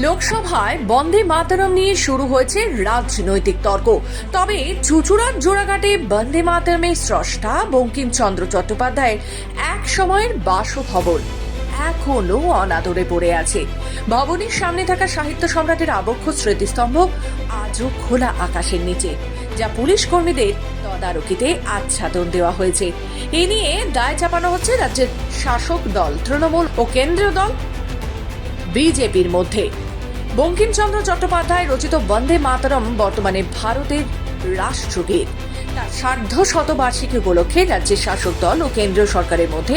লোকসভায় বন্দে মাতরম নিয়ে শুরু হয়েছে রাজনৈতিক তর্ক। তবে চুঁচুড়ার জোড়াঘাটে বন্দে মাতরমের স্রষ্টা বঙ্কিমচন্দ্র চট্টোপাধ্যায়ের এক সময়ের বাসভবন এখনো অনাদরে পড়ে আছে। ভবনের সামনে থাকা সাহিত্য সম্রাটের আবক্ষ স্মৃতিস্তম্ভ আজও খোলা আকাশের নিচে, যা পুলিশ কর্মীদের তদারকিতে আচ্ছাদন দেওয়া হয়েছে। এ নিয়ে দায় চাপানো হচ্ছে রাজ্যের শাসক দল তৃণমূল ও কেন্দ্রীয় দল বিজেপির মধ্যে। বঙ্কিমচন্দ্র চট্টোপাধ্যায় রচিত বন্দে মাতরম বর্তমানে ভারতের রাষ্ট্রগীত। তার সার্ধশতবার্ষিকী উপলক্ষে রাজ্যের শাসক দল ও কেন্দ্রীয় সরকারের মধ্যে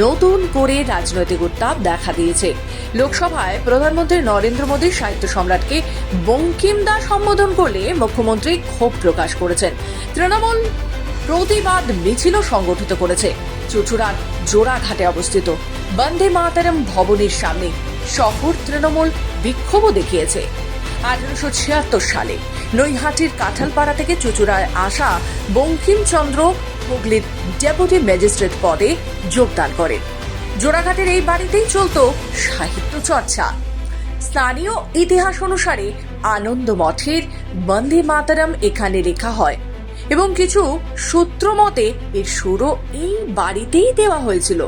নতুন করে রাজনৈতিক উত্তাপ দেখা দিয়েছে। লোকসভায় প্রধানমন্ত্রী নরেন্দ্র মোদী সাহিত্য সম্রাটকে বঙ্কিমদা সম্বোধন করলে মুখ্যমন্ত্রী ক্ষোভ প্রকাশ করেছেন। তৃণমূল প্রতিবাদ মিছিলও সংগঠিত করেছে। চুঁচুড়ার জোড়াঘাটে অবস্থিত বন্দে মাতরম ভবনের সামনে শহর তৃণমূল বিক্ষোভও দেখিয়েছে। 1876 সালে নৈহাটির কাঁঠালপাড়া থেকে চুঁচুড়ায় আসা বঙ্কিমচন্দ্র হুগলির ডেপুটি ম্যাজিস্ট্রেট পদে যোগদান করেন। জোড়াঘাটের এই বাড়িতেই চলত সাহিত্য চর্চা। স্থানীয় ইতিহাস অনুসারে আনন্দ মঠের বন্দে মাতরম এখানে লেখা হয় এবং কিছু সূত্র মতে এর সুরও এই বাড়িতেই দেওয়া হয়েছিল।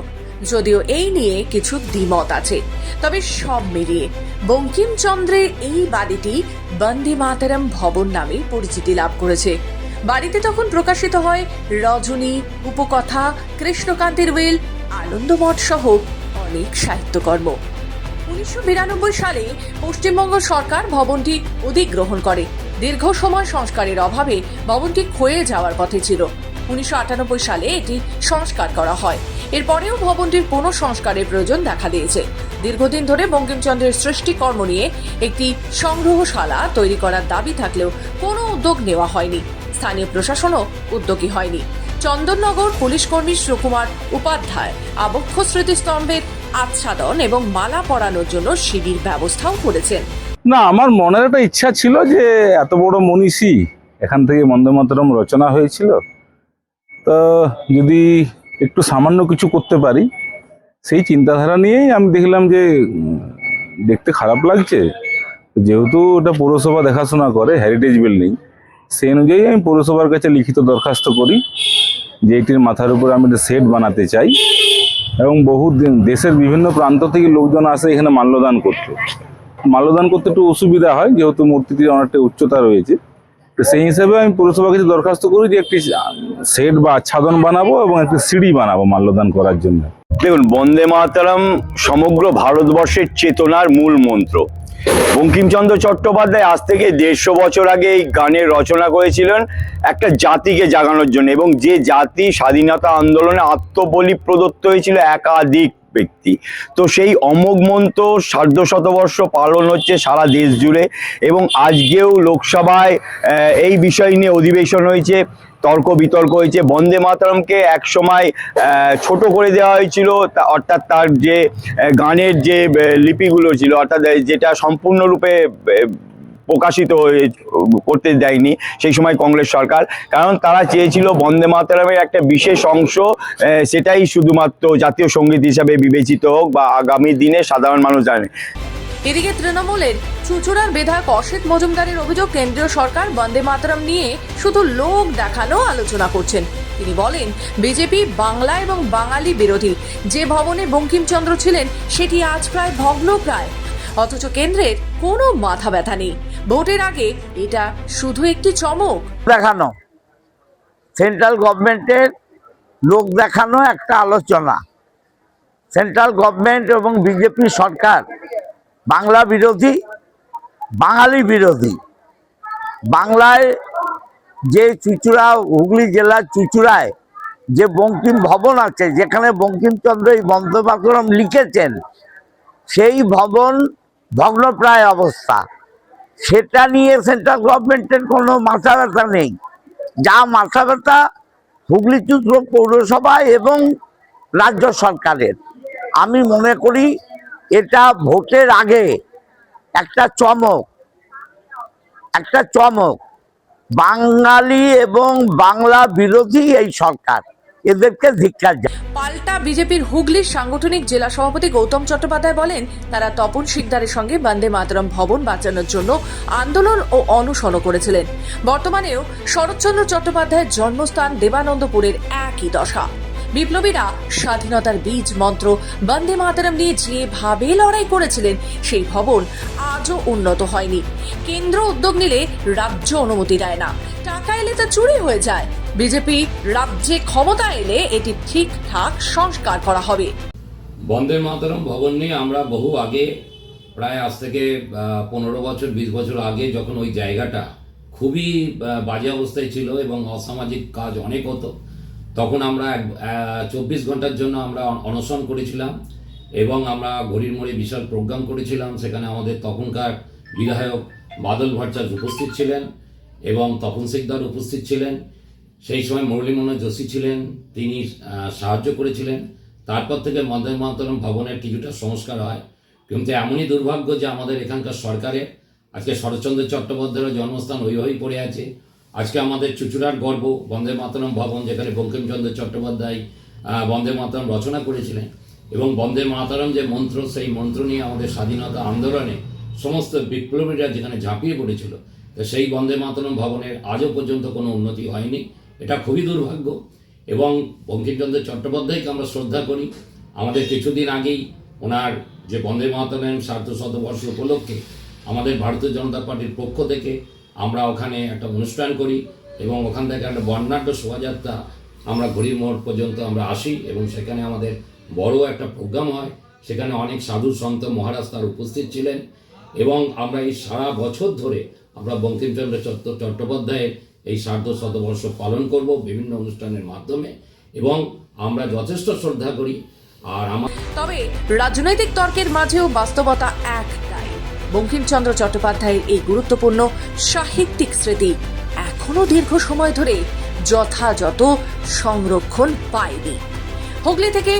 যদিও এই নিয়ে কিছু দ্বিমত আছে, তবে সব মিলিয়ে বঙ্কিমচন্দ্রের এই বাড়িটি বন্দে মাতরম ভবন নামে পরিচিতি লাভ করেছে। বাড়িতে তখন প্রকাশিত হয় রজনী, উপকথা, কৃষ্ণকান্তের উইল, আনন্দমঠ সহ অনেক সাহিত্যকর্ম। 1992 সালে পশ্চিমবঙ্গ সরকার ভবনটি অধিগ্রহণ করে। দীর্ঘ সময় সংস্কারের অভাবে ভবনটি ক্ষয়ে যাওয়ার পথে ছিল। 1998 সালে এটি সংস্কার করা হয়। এরপরেও ভবনটির পুনঃসংস্কারের প্রয়োজন দেখা দিয়েছে। দীর্ঘদিন ধরে বঙ্কিমচন্দ্রের সৃষ্টিকর্ম নিয়ে একটি সংগ্রহশালা তৈরি করার দাবি থাকলেও কোনো উদ্যোগ নেওয়া হয়নি। স্থানীয় প্রশাসনও উদ্যোগী হয়নি। চন্দননগর পুলিশ কর্মী সুকুমার উপাধ্যায় আবক্ষ স্মৃতিস্তম্ভের আচ্ছাদন এবং মালা পরানোর জন্য শিবির ব্যবস্থাও করেছেন। না, আমার মনের একটা ইচ্ছা ছিল যে এত বড় মনীষী, এখান থেকে বন্দে মাতরম রচনা হয়েছিল, তো যদি একটু সামান্য কিছু করতে পারি, সেই চিন্তাধারা নিয়েই আমি দেখলাম যে দেখতে খারাপ লাগছে। যেহেতু ওটা পৌরসভা দেখাশোনা করে, হেরিটেজ বিল্ডিং, সেই অনুযায়ী আমি পৌরসভার কাছে লিখিত দরখাস্ত করি যে এটির মাথার উপরে আমি একটা শেড বানাতে চাই এবং বহু দেশের বিভিন্ন প্রান্ত থেকে লোকজন আসে এখানে মাল্যদান করতে একটু অসুবিধা হয়, যেহেতু মূর্তিটির অনেকটা উচ্চতা রয়েছে। তো সেই হিসাবে আমি পৌরসভার কাছে দরখাস্ত করি যে একটি শেড বা আচ্ছাদন বানাবো এবং একটি সিঁড়ি বানাবো মাল্যদান করার জন্য। দেখুন, বন্দে মাতরম সমগ্র ভারতবর্ষের চেতনার মূল মন্ত্র। বঙ্কিমচন্দ্র চট্টোপাধ্যায় আজ থেকে 150 বছর আগে এই গানের রচনা করেছিলেন একটা জাতিকে জাগানোর জন্য, এবং যে জাতি স্বাধীনতা আন্দোলনে আত্মবলি প্রদত্ত হয়েছিল একাধিক ব্যক্তি। তো সেই অমোঘ মন্ত্র সার্ধশতবর্ষ পালন হচ্ছে সারা দেশ জুড়ে, এবং আজকেও লোকসভায় এই বিষয় নিয়ে অধিবেশন হয়েছে, তর্ক বিতর্ক হয়েছে। বন্দে মাতরমকে এক সময় ছোট করে দেওয়া হয়েছিল, অর্থাৎ তার যে গানের যে লিপিগুলো ছিল, অর্থাৎ যেটা সম্পূর্ণরূপে প্রকাশিত করতে দেয়নি সেই সময় কংগ্রেস সরকার, কারণ তারা চেয়েছিল বন্দে মাতরমের একটা বিশেষ অংশ সেটাই শুধুমাত্র জাতীয় সঙ্গীত হিসাবে বিবেচিত হোক বা আগামী দিনে সাধারণ মানুষ জানে। এদিকে তৃণমূলের চুঁচুড়ার বিধায়ক অসিত মজুমদারের অভিযোগ, কেন্দ্রীয় সরকার বন্দে মাতরম নিয়ে শুধু লোক দেখানো আলোচনা করছেন। তিনি বলেন, বিজেপি বাংলা এবং বাঙালি বিরোধী। যে ভবনে বঙ্কিমচন্দ্র ছিলেন সেটি আজ প্রায় ভগ্নপ্রায়, অথচ কেন্দ্রের কোনো মাথা ব্যথা নেই। ভোটের আগে এটা শুধু একটি চমক দেখানো, সেন্ট্রাল গভর্নমেন্টের লোক দেখানো একটা আলোচনা। সেন্ট্রাল গভর্নমেন্ট এবং বিজেপি সরকার বাংলা বিরোধী, বাঙালি বিরোধী। বাংলায় যে চুঁচুড়া, হুগলি জেলার চুঁচুড়ায় যে বঙ্কিম ভবন আছে, যেখানে বঙ্কিমচন্দ্র এই বন্দে মাতরম লিখেছেন, সেই ভবন ভগ্নপ্রায় অবস্থা। সেটা নিয়ে সেন্ট্রাল গভর্নমেন্টের কোনো মাথা ব্যথা নেই। যা মাথা ব্যথা হুগলি চুঁচুড়া পৌরসভা এবং রাজ্য সরকারের। আমি মনে করি এটা ভোটের আগে একটা চমক। বাঙালি এবং বাংলা বিরোধী এই সরকার। এদেরকে ধিক্কার জানাই। পাল্টা বিজেপির হুগলির সাংগঠনিক জেলা সভাপতি গৌতম চট্টোপাধ্যায় বলেন, তারা তপন শিকদারের সঙ্গে বন্দে মাতরম ভবন বাঁচানোর জন্য আন্দোলন ও অনশন করেছিলেন। বর্তমানেও শরৎচন্দ্র চট্টোপাধ্যায়ের জন্মস্থান দেবানন্দপুরের একই দশা। বিপ্লবীরা স্বাধীনতার বীজ মন্ত্র বন্দে মাতরম নিয়ে যেভাবে লড়াই করেছিলেন, সেই ভবন আজও উন্নত হয়নি। কেন্দ্র উদ্যোগ নিলে রাজ্য অনুমতি দেয় না, টাকা এলে তা চুরি হয়ে যায়। বিজেপি রাজ্যে ক্ষমতা এলে এটি ঠিকঠাক সংস্কার করা হবে। বন্দে মাতরম ভবন নিয়ে আমরা বহু আগে, প্রায় আজ থেকে 15 বছর 20 বছর আগে, যখন ওই জায়গাটা খুবই বাজে অবস্থায় ছিল এবং অসামাজিক কাজ অনেক হতো, তখন আমরা 24 ঘন্টার জন্য আমরা অনশন করেছিলাম এবং আমরা ঘড়ির মোড়ে বিশাল প্রোগ্রাম করেছিলাম। সেখানে আমাদের তখনকার বিধায়ক বাদল ভট্টাচার্য উপস্থিত ছিলেন এবং তপন শিকদার উপস্থিত ছিলেন। সেই সময় মুরলী মনোহর যোশী ছিলেন, তিনি সাহায্য করেছিলেন। তারপর থেকে বন্দে মাতরম ভবনের কিছুটা সংস্কার হয়, কিন্তু এমনই দুর্ভাগ্য যে আমাদের এখানকার সরকারের আজকে শরৎচন্দ্র চট্টোপাধ্যায়ের জন্মস্থান হয়ে পড়ে আছে। আজকে আমাদের চুঁচুড়ার গর্ব বন্দে মাতরম ভবন, যেখানে বঙ্কিমচন্দ্র চট্টোপাধ্যায় বন্দে মাতরম রচনা করেছিলেন এবং বন্দে মাতরম যে মন্ত্র, সেই মন্ত্র নিয়ে আমাদের স্বাধীনতা আন্দোলনে সমস্ত বিপ্লবীরা যেখানে ঝাঁপিয়ে পড়েছিল, তো সেই বন্দে মাতরম ভবনের আজও পর্যন্ত কোনো উন্নতি হয়নি। এটা খুবই দুর্ভাগ্য এবং বঙ্কিমচন্দ্র চট্টোপাধ্যায়কে আমরা শ্রদ্ধা করি। আমাদের কিছুদিন আগেই ওনার যে বন্দে মাতরম সার্ধশতবর্ষ উপলক্ষে আমাদের ভারতীয় জনতা পার্টির পক্ষ থেকে আমরা ওখানে একটা অনুষ্ঠান করি এবং ওখান থেকে একটা বর্ণাঢ্য শোভাযাত্রা আমরা ঘড়ির মোড় পর্যন্ত আমরা আসি এবং সেখানে আমাদের বড় একটা প্রোগ্রাম হয়। সেখানে অনেক সাধু সন্ত মহারাজ তার উপস্থিত ছিলেন এবং আমরা এই সারা বছর ধরে আমরা বঙ্কিমচন্দ্র চট্টোপাধ্যায়ের এই সার্ধশতবর্ষ পালন করব বিভিন্ন অনুষ্ঠানের মাধ্যমে এবং আমরা যথেষ্ট শ্রদ্ধা করি। আর তবে রাজনৈতিক তর্কের মাঝেও বাস্তবতা একটাই, বঙ্কিমচন্দ্র চট্টোপাধ্যায়ের এই গুরুত্বপূর্ণ সাহিত্যিক স্মৃতি এখনো দীর্ঘ সময় ধরে যথাযথ সংরক্ষণ পায়নি। হুগলি থেকে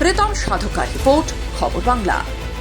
প্রীতম সাধকার রিপোর্ট, খবর বাংলা।